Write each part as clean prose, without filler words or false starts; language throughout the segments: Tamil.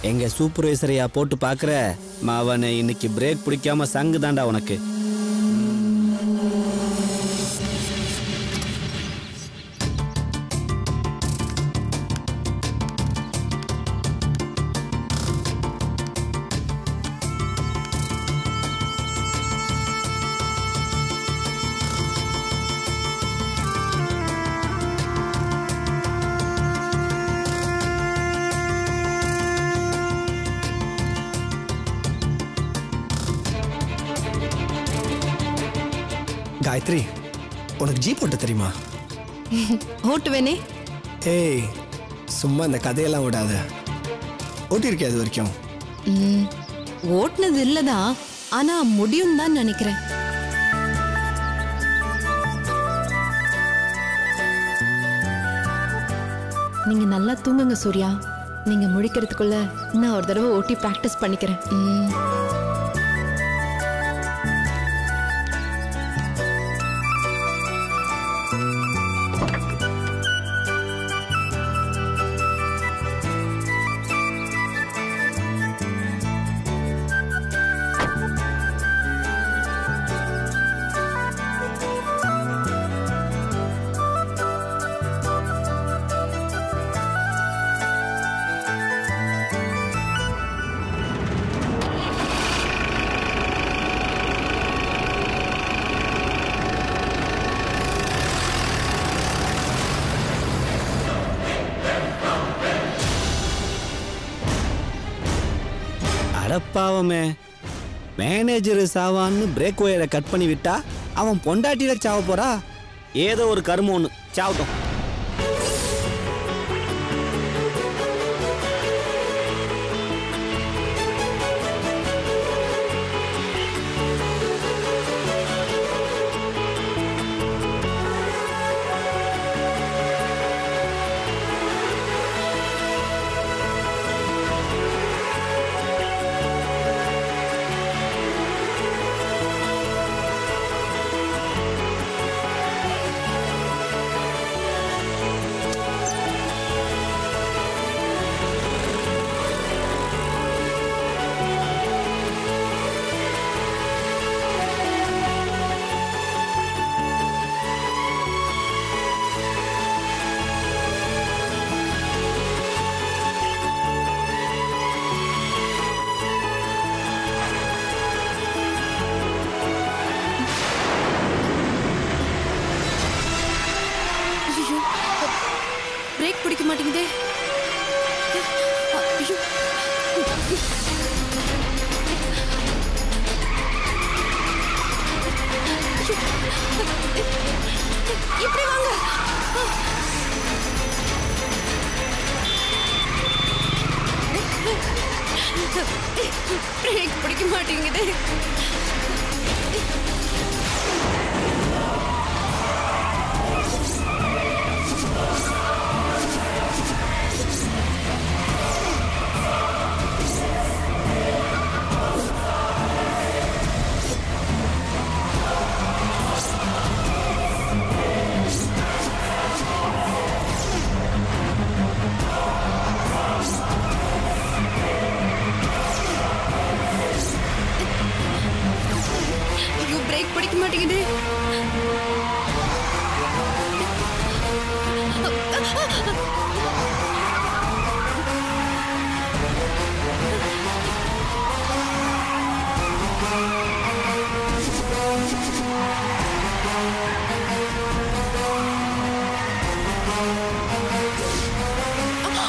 எங்க சூப்பர்வைசரையா போட்டு பாக்குற அவனை இன்னைக்கு பிரேக் பிடிக்காம சங்கு தாண்டா உனக்கு. காயத்ரி, உனக்கு ஜீப் ஓட்ட தெரியுமா? ஓட்டுவேனே. ஏய், சும்மா இந்த கதையெல்லாம் விடாத. ஓட்டிருக்கே அது வரைக்கும்? ஓட்டுனது இல்லதான், ஆனா முடியும் தான் நினைக்கிறேன். நீங்க நல்லா தூங்குங்க சூர்யா. நீங்க முழிக்கிறதுக்குள்ள நான் ஒரு தடவை ஓட்டி பிராக்டிஸ் பண்ணிக்கிறேன். அடப்பாவமே, மேனேஜர் சாவான்னு பிரேக் ஒயரை கட் பண்ணி விட்டா அவன் பொண்டாட்டியில சாவ போறா. ஏதோ ஒரு கருமம் ஒண்ணு சாவட்டும். பிரேக் பிடிக்க மாட்டேங்குதே. இப்படி வாங்க. பிரேக் பிடிக்க மாட்டேங்குதே. பிரேக் பிடிக்க மாட்டேங்குது.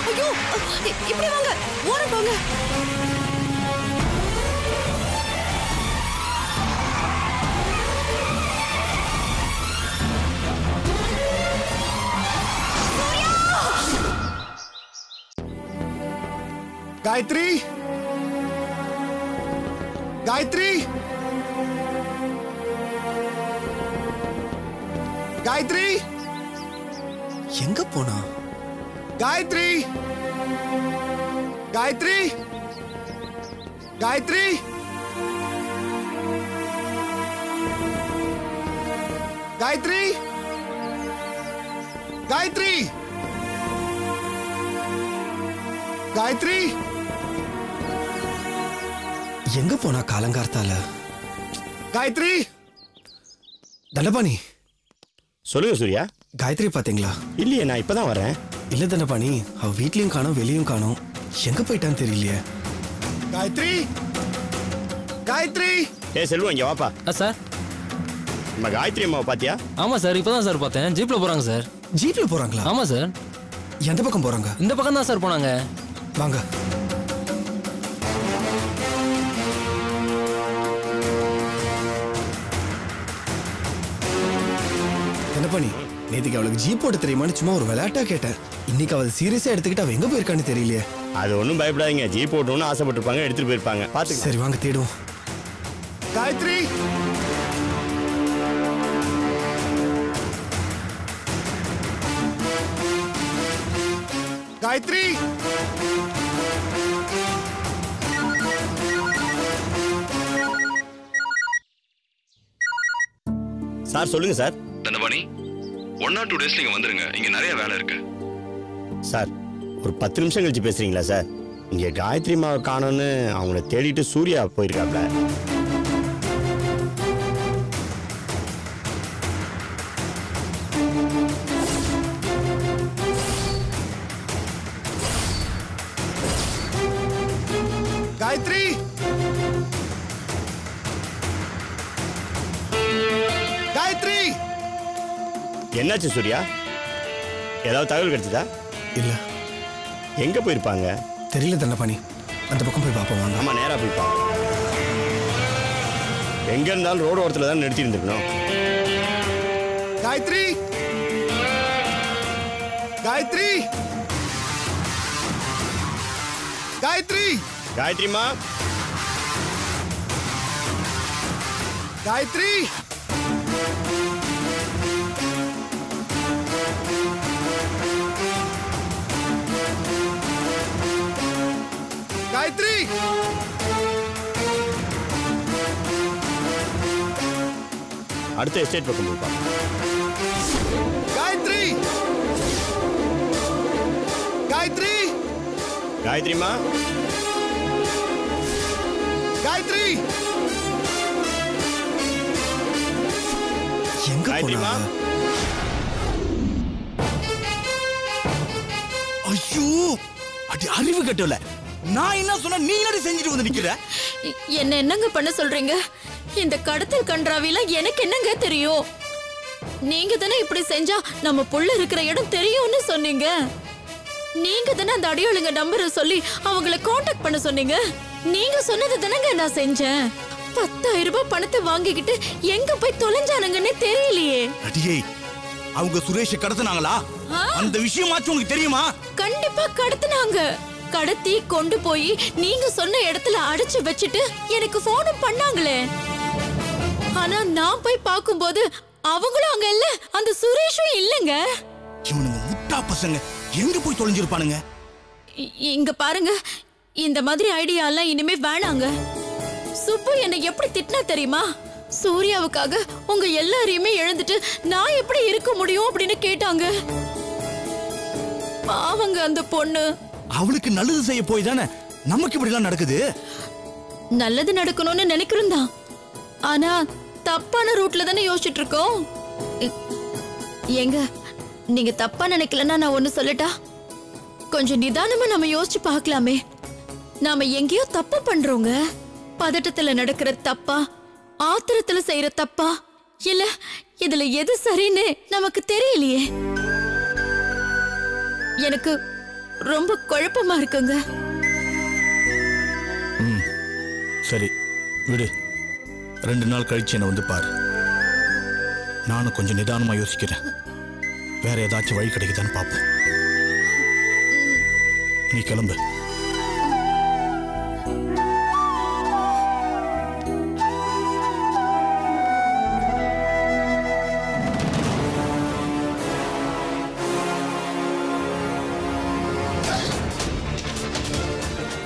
ஐயோ, இப்படி வாங்க, ஓரம் போங்க. காயத்ரி, காயத்ரி, காயத்ரி, எங்க போனா? காயத்ரி, காயத்ரி, காயத்ரி, காயத்ரி, காயத்ரி, காயத்ரி எங்க போனா காலங்கார்த்தால? காயத்ரி! தண்டபாணி சொல்லுங்க சூர்யா. காயத்ரி பாத்தீங்களா? இல்லையே, நான் இப்பதான் வரேன். இல்ல தண்டபாணி, அவ வீட்லயும் காணோம் வெளியும் காணோம். எங்க போயிட்டான்னு தெரியலையே. காயத்ரி! காயத்ரி! செல்வம் இங்க வாப்பா. சார், நம்ம காயத்ரி அம்மாவை பாத்தியா? ஆமா சார், இப்பதான் சார் பார்த்தேன். ஜீப்ல போறாங்க சார். ஜீப்ல போறாங்களா? ஆமா சார். எந்த பக்கம் போறாங்க? இந்த பக்கம் தான் சார் போனாங்க. வாங்க. தண்டபாணி, நேத்துக்கு அவளுக்கு ஜீப் ஓட்ட தெரியுமான்னு சும்மா ஒரு விளையாட்டா கேட்டேன். இன்னைக்கு அவள் சீரியஸா எடுத்துக்கிட்டு அவ எங்க போயிருக்கான்னு தெரியலையே. அது ஒன்றும் பயப்படாதீங்க, ஜீப் ஓட்டணும்னு ஆசைப்பட்டிருப்பாங்க, எடுத்துட்டு போயிருப்பாங்க. பாத்து. சரி வாங்க தேடுவோம். காயத்ரி! காயத்ரி! சார் சொல்லுங்க சார். தண்டபாணி, 1 or 2 days நீங்க வந்துருங்க. இங்க நிறைய வேலை இருக்கு. சார் ஒரு 10 நிமிஷம் கழிச்சு பேசுறீங்களா சார்? இங்க காயத்ரி மாவை காணோன்னு அவங்கள தேடிட்டு சூர்யா போயிருக்காப்ல. காயத்ரி! காயத்ரி! என்னாச்சு சூர்யா? ஏதாவது தகவல் கிடைச்சதா? இல்ல. எங்க போயிருப்பாங்க? தெரியல தண்டபாணி. அந்த பக்கம் போய் பாப்போம் வாங்க. ஆமா, நேரா போயிருப்பாங்க. எங்க இருந்தாலும் ரோடு ஓரத்துல தான் நிறுத்தி இருந்திருக்கணும். காயத்ரி! காயத்ரி! காயத்ரி! காயத்ரிமா! காயத்ரி! காயத்ரி! அடுத்த எஸ்டேட் பக்கம் போயிருப்பாங்க. காயத்ரி! காயத்ரி! காயத்ரிமா! காயத்ரி! எங்க காயத்ரிமா! போனாங்க? ஐயோ, அடி அறிவு கட்டல. நான் என்ன சொன்ன, நீ என்ன செஞ்சுட்டு வந்து நிக்கிற? என்ன என்னங்க பண்ண சொல்றீங்க? இந்த கடத்தல் கன்றாவிலாம் எனக்கு என்னங்க தெரியும்? நீங்க தானே இப்படி செஞ்சா நம்ம புள்ள இருக்கிற இடம் தெரியும்னு சொன்னீங்க. நீங்க தானே அந்த அடியாளுங்க நம்பரை சொல்லி அவங்கள காண்டாக்ட் பண்ண சொன்னீங்க. நீங்க சொன்னது தானங்க நான் செஞ்சேன். 10,000 ரூபாய் பணத்தை வாங்கிக்கிட்டு எங்க போய் தொலைஞ்சானுங்கன்னு தெரியலையே. அடியே, அவங்க சுரேஷை கடத்தினாங்களா? அந்த விஷயமாச்சும் உங்களுக்கு தெரியுமா? கண்டிப்பா கடத்தினாங்க. கடத்தி கொண்டு போய் நீங்க சொன்ன இடத்துல அடைச்சு வச்சுட்டு எனக்கு போனும் பண்ணாங்களே. ஆனா நான் போய் பார்க்கும்போது அவங்களும் அங்க இல்ல, அந்த சுரேஷும் இல்லங்க. இவனுங்க முட்டா பசங்க, எங்க போய் தொலைஞ்சிருப்பானுங்க? இங்க பாருங்க, இந்த மாதிரி ஐடியா எல்லாம் இனிமே வேணாங்க. சுப்பு என்னை எப்படி திட்டினா தெரியுமா? சூர்யாவுக்காக உங்க எல்லாரையுமே இழந்துட்டு நான் எப்படி இருக்க முடியும் அப்படின்னு கேட்டாங்க. பாவங்க அந்த பொண்ணு. அவளுக்கு நல்லது செய்ய போய் தானே நமக்கு இப்படி எல்லாம் நடக்குது. நல்லது நடக்கணும்னு நினைக்கிறோம் தான், ஆனா தப்பான ரூட்ல தானே யோசிச்சுட்டு இருக்கோம். ஏங்க, நீங்க தப்பா நினைக்கலன்னா நான் ஒண்ணு சொல்லட்டா? கொஞ்சம் நிதானமா நம்ம யோசிச்சு பார்க்கலாமே. நாம எங்கேயோ தப்பு பண்றோங்க. பதட்டத்துல நடக்கிற தப்பா, ஆத்திரத்துல செய்யற தப்பா, இல்ல இதுல எது சரின்னு நமக்கு தெரியலையே. எனக்கு ரொம்ப குழப்பமா இருக்குங்க. சரி விடு, 2 நாள் கழிச்சு என்ன வந்து பாரு. நானும் கொஞ்சம் நிதானமா யோசிக்கிறேன். வேற ஏதாச்சும் வழி கிடைக்குதான்னு பாப்போம். நீ கிளம்பு.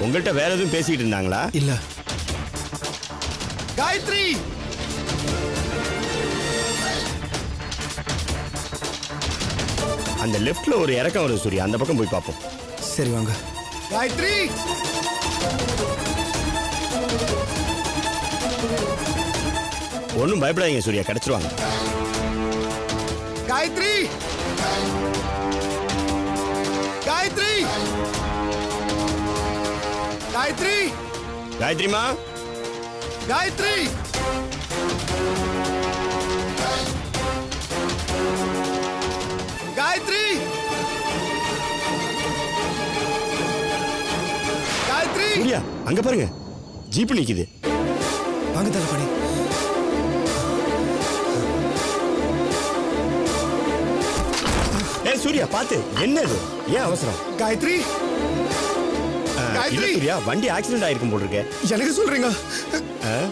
உங்கள்கிட்ட வேற எதுவும் பேசிக்கிட்டு இருந்தாங்களா? இல்ல. காயத்ரி! அந்த லெஃப்ட்ல ஒரு இறக்கம் வருது சூர்யா, அந்த பக்கம் போய் பார்ப்போம். சரி வாங்க. காயத்ரி ஒன்றும் பயப்படாதீங்க சூர்யா, கிடைச்சிருவாங்க. காயத்ரி காயத்ரி காயத்ரி காயத்ரிமா, காயத்ரி காயத்ரி காயத்ரி சூர்யா அங்க பாருங்க, ஜீப் நிக்குது. வாங்க தலப்படி. சூர்யா பாத்து, என்னது, ஏன் அவசரம்? காயத்ரி இல்ல சூர்யா, வண்டி ஆக்சிடென்ட் ஆயிருக்கும் போல இருக்கு. எனக்கு சொல்றீங்க?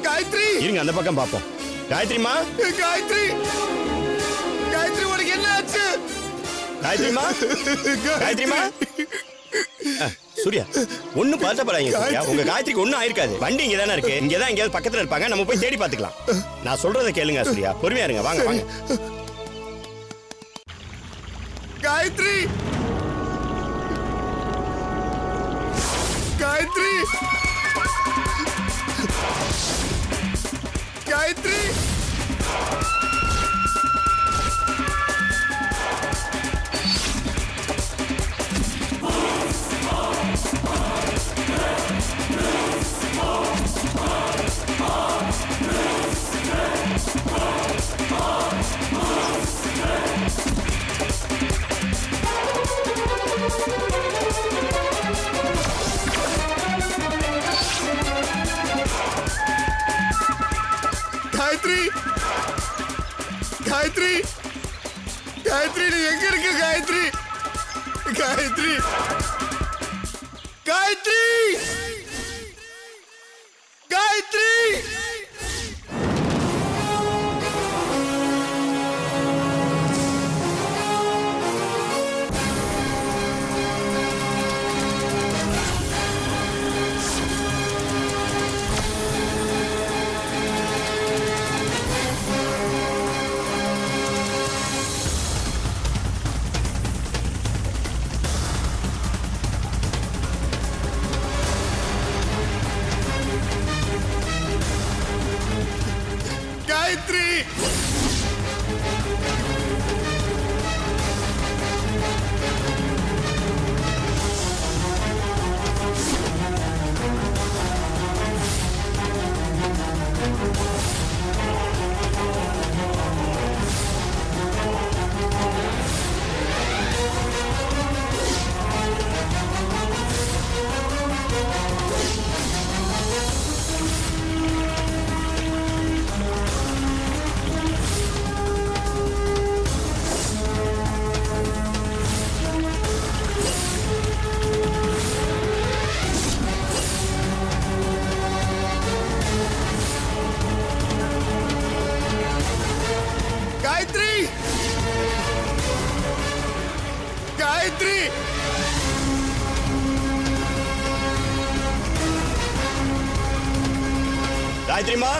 காயத்ரி இருங்க, அந்த பக்கம் பாப்போம். காயத்ரிமா, காயத்ரி காயத்ரி உனக்கு என்ன ஆச்சு? காயத்ரிமா, காயத்ரிமா. சூர்யா ஒன்னும் பதட்டப்படாதீங்க சூர்யா, உங்க காயத்ரிக்கு ஒன்னும் ஆயிருக்காது. வண்டி இங்க தானே இருக்கு, இங்க தான் எங்கேயாவது பக்கத்துல இருப்பாங்க, நம்ம போய் தேடி பாத்துக்கலாம். நான் சொல்றதை கேளுங்க சூர்யா, பொறுமையா இருங்க. வாங்க வாங்க. காயத்ரி காயத்ரி காயத்ரி காயத்ரி காயத்ரி காயத்ரி நீ எங்க இருக்க? காயத்ரி காயத்ரி காயத்ரி காயத்ரி காயத்ரி காயத்ரி காயத்ரிமா,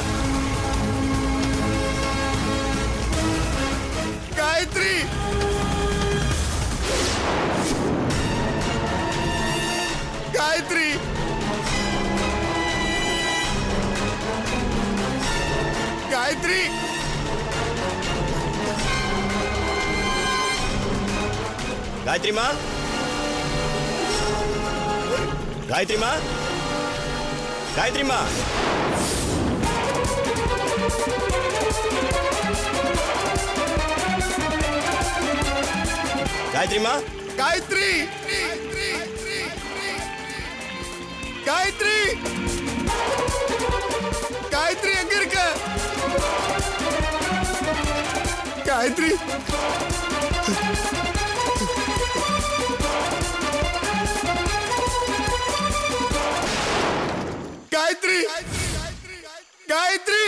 காயத்ரி காயத்ரி காயத்ரி காயத்ரிமா, காயத்ரிமா, காயத்ரிமா. காயத்ரிமா, காயத்ரி காயத்ரி காயத்ரி எங்க இருக்க? காயத்ரி காயத்ரி காயத்ரி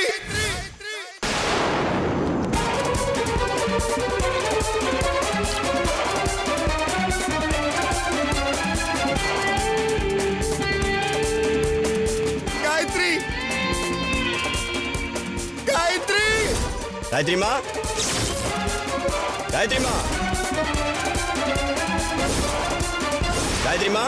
காயத்ரி காயத்ரி காயத்ரிமா, காயத்ரிமா, காயத்ரிமா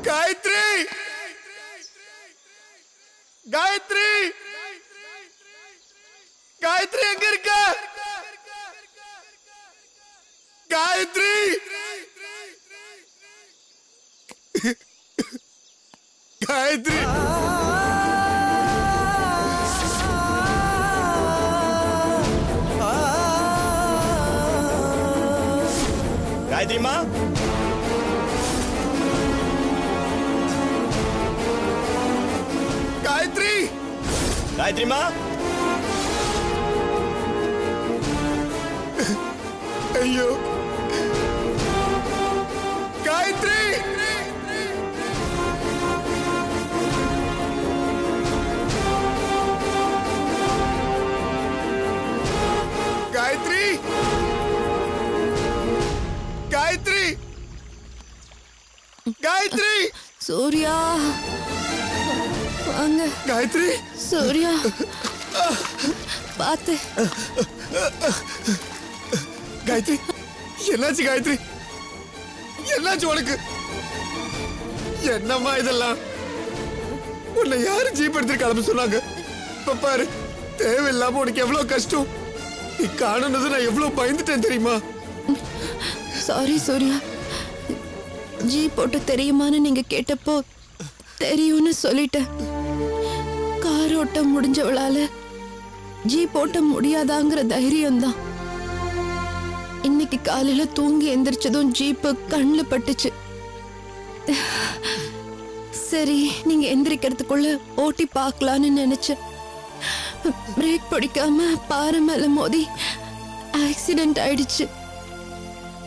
காயத்ரி காயத்ரி காயத்ரி எங்க இருக்க காயத்ரி காயத்ரி காயத்ரிமா காயத்ரி காயத்ரிமா ஐயோ காயத்ரி காயத்ரி காயத்ரி காயத்ரி சூர்யா வாங்க காயத்ரி சூர்யா பாத்து காயத்ரி என்னாச்சு காயத்ரி என்னாச்சு உனக்கு என்னம்மா இதெல்லாம் உன்னை யாரு ஜீப் எடுத்துட்டு கிளம்ப சொன்னாங்க இப்ப பாரு தேவையில்லாம உனக்கு எவ்வளவு கஷ்டம் நீ காணுனது நான் எவ்வளவு பயந்துட்டேன் தெரியுமா சாரி சூர்யா ஜி போட்டு தெரியுமான்னு நீங்க கேட்டப்போ தெரியும்னு சொல்லிட்டேன். கார் ஓட்ட முடிஞ்சவளால ஜி போட்ட முடியாதாங்கிற தைரியம்தான். இன்னைக்கு காலையில தூங்கி எந்திரிச்சதும் ஜீப்பு கண்ணுல பட்டுச்சு. சரி நீங்க எந்திரிக்கிறதுக்குள்ள ஓட்டி பார்க்கலான்னு நினைச்சேன். பிரேக் பிடிக்காம பாறை மேல மோதி ஆக்சிடென்ட் ஆயிடுச்சு.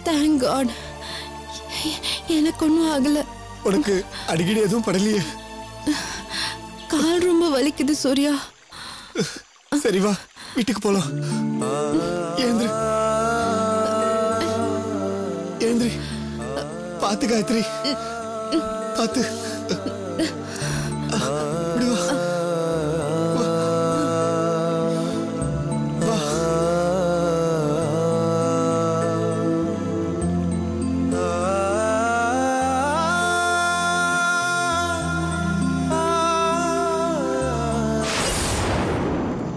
தேங்க் காட் எனக்கு ஒன்றும் ஆகல. உனக்கு அடிக்கடி எதுவும் படலையே? கால் ரொம்ப வலிக்குது சூர்யா. சரி வா வீட்டுக்கு போலாம். ஏந்திரி ஏந்திரி. பாத்து காயத்ரி பாத்து.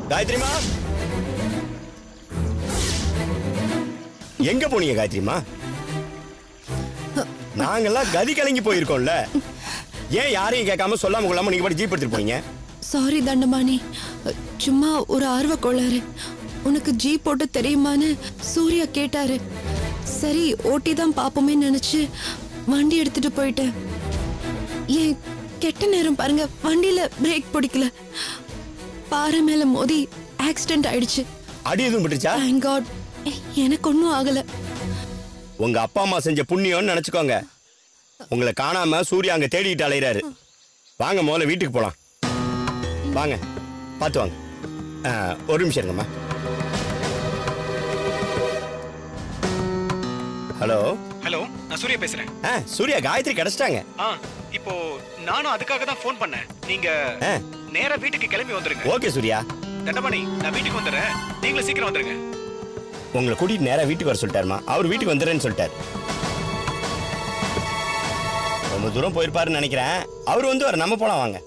காயத்ரிமா எங்க போனீங்க காயத்ரிமா? நாங்கெல்லாம் கதி கலங்கி போயிருக்கோம்ல. ஏன் யாரையும் கேட்காம சொல்லாம கொள்ளாம நீங்க பாட்டு ஜீப் எடுத்துட்டு போனீங்க? சாரி தண்டமானி, சும்மா ஒரு ஆர்வ கோளாறு. உனக்கு ஜீப் ஓட்ட தெரியுமான்னு சூர்யா கேட்டாரு. சரி ஓட்டி தான் பாப்போமே நினைச்சு வண்டி எடுத்துட்டு போயிட்டேன். ஏன் கெட்ட நேரம் பாருங்க, வண்டியில பிரேக் பிடிக்கல, பாறை மேல மோதி ஆக்சிடென்ட் ஆயிடுச்சு. அடி எதுவும் பட்டுச்சா? Thank God எனக்கு ஒன்றும் ஆகல. உங்க அப்பா அம்மா செஞ்ச புண்ணியம்னு நினைச்சுக்கோங்க. உங்களை காணாம சூர்யா அங்க தேடிட்டு அலையிறாரு. வாங்க முதல்ல வீட்டுக்கு போலாம். வாங்க பார்த்து வாங்க. ஒரு நிமிஷம் இருங்கம்மா. ஹலோ ஹலோ, நான் சூர்யா பேசுறேன். சூர்யா காயத்ரி கிடைச்சிட்டாங்க. இப்போ நானும் அதுக்காக தான் ஃபோன் பண்ணேன். நீங்க நேரா வீட்டுக்கு கிளம்பி வந்துருங்க. ஓகே சூர்யா. தண்டபாணி, நான் வீட்டுக்கு வந்துடுறேன், நீங்களும் சீக்கிரம் வந்துருங்க. உங்களை கூட்டிட்டு நேரா வீட்டுக்கு வர சொல்லிட்டாருமா. அவர் வீட்டுக்கு வந்துடுறேன்னு சொல்லிட்டாரு. ரொம்ப தூரம் போயிருப்பாருன்னு நினைக்கிறேன். அவர் வந்து வர நம்ம போலாம் வாங்க.